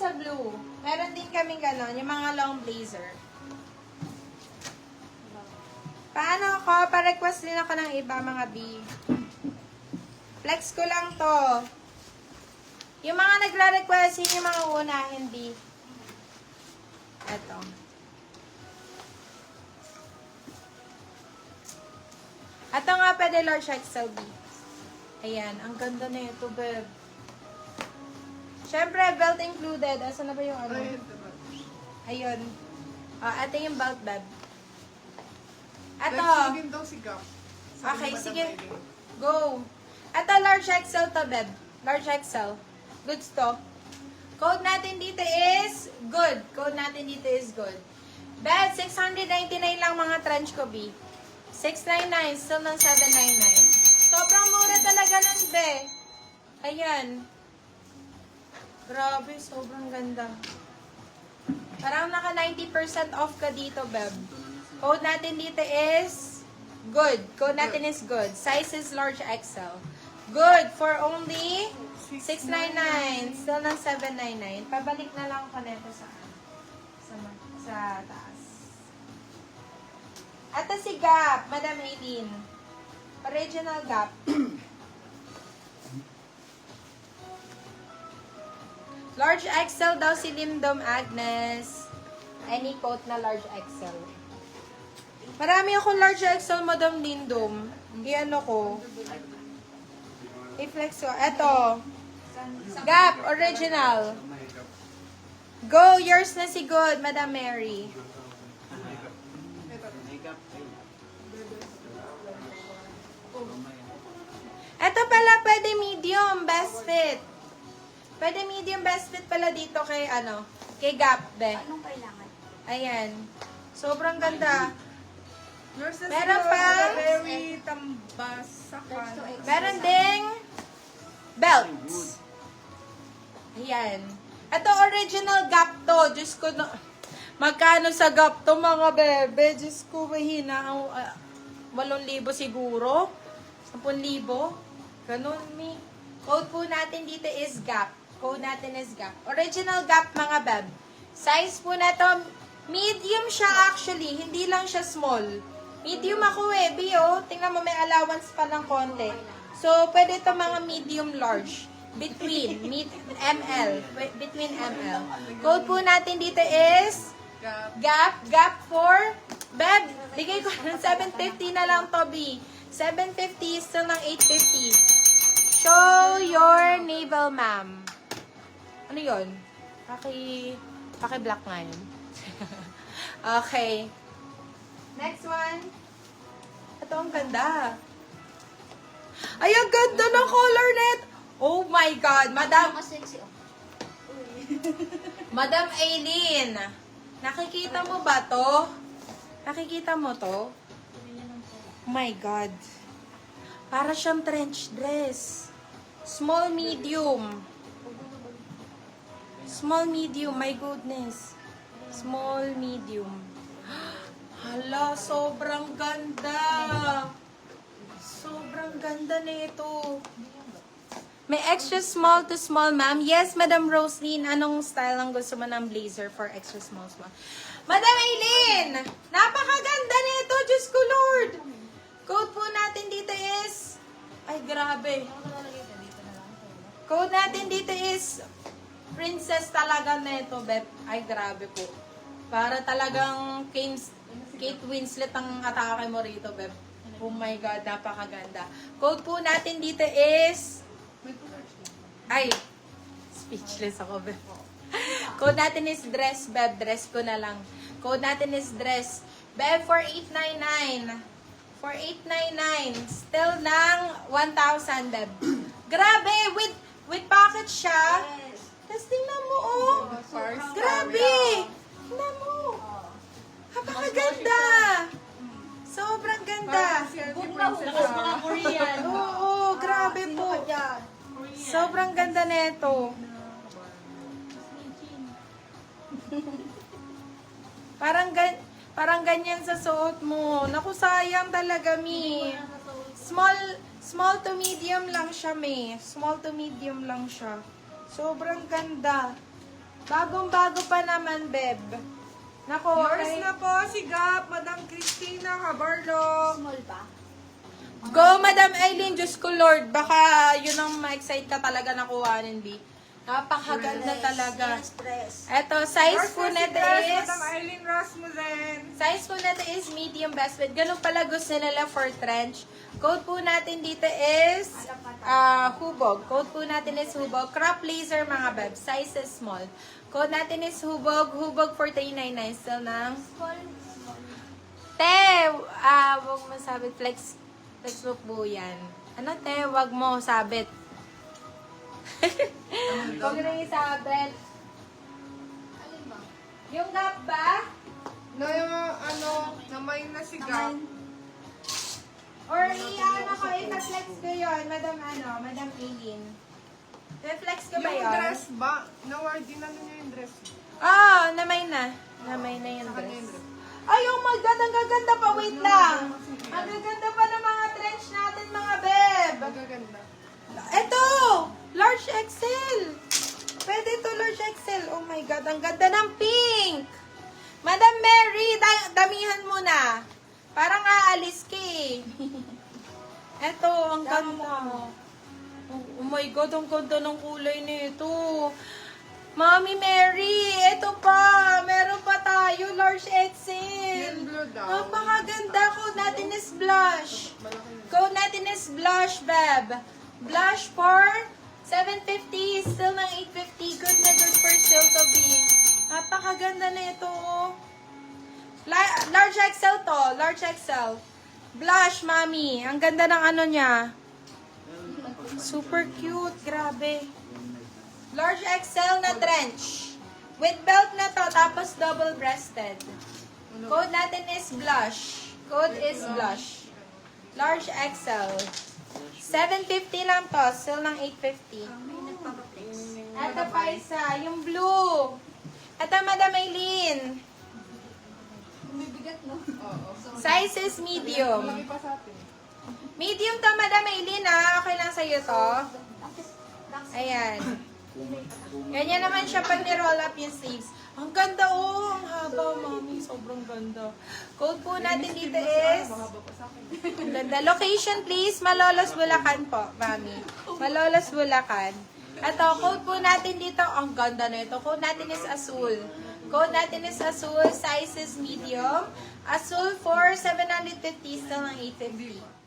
sa blue. Meron din kaming ganon, yung mga long blazer. Paano ako? Pa-request din ako ng iba, mga B. Flex ko lang to. Yung mga nagre-request, yun yung mga unahin, B. Ito. Ito nga pwede large XL, B. Ayan, ang ganda na ito, babe. Siyempre, belt included. Asa na ba yung ano? Ayun. Ito yung belt, babe. Ito. Okay, sige. Go. Ito, large XL to, babe. Large XL. Goods to. Code natin dito is good. Code natin dito is good. Bed, 699 lang mga trench ko, B. 699, still ng 799. Sobrang mura talaga nun, be. Ayan. Grabe, sobrang ganda. Parang naka 90% off ka dito, beb. Code natin dito is good. Code natin is good. Size is large XL. Good for only 699. Still ng 799. Pabalik na lang ko nito sa taas. Ito si Gap, Madam Aileen. Original Gap. Large XL daw si Limdom Agnes. Any coat na large XL. Marami akong large XL, Madam Lindom. Iyan ko. I-flex ko. Eto. Gap, original. Go, yours na si Good, Madam Mary. Eto pala, pwede medium, best fit. Pwede medium best fit pala dito kay kay Gap, be. Anong kailangan? Ayan. Sobrang ganda. Nurses Meron pa very tambasakan. meron ding belts. Ayan. Ito original Gap to. Diyos ko, magkano sa Gap to mga bebe? Diyos ko, mahina. 8,000 siguro. 10,000. Ganun, mi. Code po natin dito is Gap. Code natin is Gap. Original Gap, mga beb. Size po na to, medium siya actually. Hindi lang siya small. Medium ako eh, Bio. Tingnan mo, may allowance pa ng konti. So, pwede ito mga medium large. Between ML. Between ML. Code po natin dito is Gap. Gap for beb. Bigay ko ng 750 na lang to, B. 750 still ng 850. Show your navel, ma'am. Ano yun? Paki-black nga yun. Okay. Next one. Ito, ang ganda. Ay, ang ganda ng color net. Oh my God. Madam Sexy, oh. Madam Aileen. Nakikita mo ba to? Nakikita mo to? Oh my God. Para siyang trench dress. Small, medium. Small, medium. My goodness. Small, medium. Hala, sobrang ganda. Sobrang ganda nito. May extra small to small, ma'am. Yes, Madam Roslyn. Anong style ang gusto mo ng blazer for extra small? Madam Aileen! Napakaganda nito, Diyos ko Lord! Code po natin dito is... Ay, grabe. Code natin dito is... Princess talaga nito, Beth. Ay, grabe po. Para talagang Kate Winslet ang atake mo rito, Beth. Oh my God, napakaganda. Code po natin dito is... Ay, speechless ako, Beth. Code natin is dress, Beb. Dress ko na lang. Code natin is dress. Beb, for 899. For 899. Still ng 1,000, Beb. Grabe! With pocket siya. Tapos tingnan mo, oh. Grabe! Tingnan mo. Napakaganda. Sobrang ganda. Mga Korean. Oo, grabe po. Sobrang ganda nito. Parang ganyan sa suot mo. Naku, sayang talaga, Mi. Small to medium lang siya, Mi. Small to medium lang siya. Sobrang ganda. Bagong-bago pa naman, Beb. Nako, Yours okay. na po si Gap, Madam Christina Cabarlo. Small pa. Go, Madam Eileen. Diyos ko, Lord. Baka yun ang ma-excite ka talaga na kuhanin, B. Napakaganda talaga. Yes, press. Eto, size Yours po na si nito Dress, is... Madam Eileen Rasmussen. Size po natin is medium best fit. Ganun pala gusto nila for trench. Code po natin dito is hubog. Code po natin is hubog. Crop laser mga beb. Size is small. Code natin is hubog. Hubog for 399. Still ng... Small. Te! Wag mo sabit. Flex mo po yan. Ano te? Wag mo sabit. Huwag na isabit. Alin ba? Yung gap ba? No, yung namay na si Gap. Or i-ano ko, i-flex ko yun, Madam Eileen. I-flex ko ba Yung yun? dress ba? Nawardin na niya yung dress. Namay na. Namay na yung Sa kanya yung dress. dress. Ay, oh my God, ang gaganda pa. Wait lang. Ang gaganda pa ng mga trench natin, mga beb. Magaganda. Ito! Large XL. Pwede ito, large XL. Oh my God, ang ganda ng pink. Madam Mary, damihan mo na. Parang aalis ka eh. Ito, ang ganda. Oh my God, ang ganda ng kulay nito. Mami Mary, ito pa. Meron pa tayo, large XL. Yung blue daw. Napakaganda. Code natin is blush. Malaki na. Code natin is blush, Beb. Blush for 750. Still ng 850. Good na good for still to be. Napakaganda na ito. Large XL to. Large XL. Blush, mami. Ang ganda ng ano niya. Super cute. Grabe. Large XL na trench. With belt na to. Tapos double-breasted. Code natin is blush. Code is blush. Large XL. 750 lang to. Still ng 850. May nagpapaplex. Ito pa isa. Yung blue. Ito, Madam Eileen. Bumibigat, no? Oo. Size is medium. Malaki pa sa atin. Medium to, Madam Eileen, ha? Okay lang sa'yo to. Ayan. Ganyan naman siya pag ni-roll up yung sleeves. Ang ganda, oh. Ang haba, mami. Sobrang ganda. Code po natin dito is... Mahaba pa sa akin. Ang ganda. Location, please. Malolos, Bulacan po, mami. Malolos, Bulacan. Ito, code po natin dito. Ang ganda na ito. Code natin is Azul. Code natin is Azul. Size is medium. Azul for 750. Still ng 850.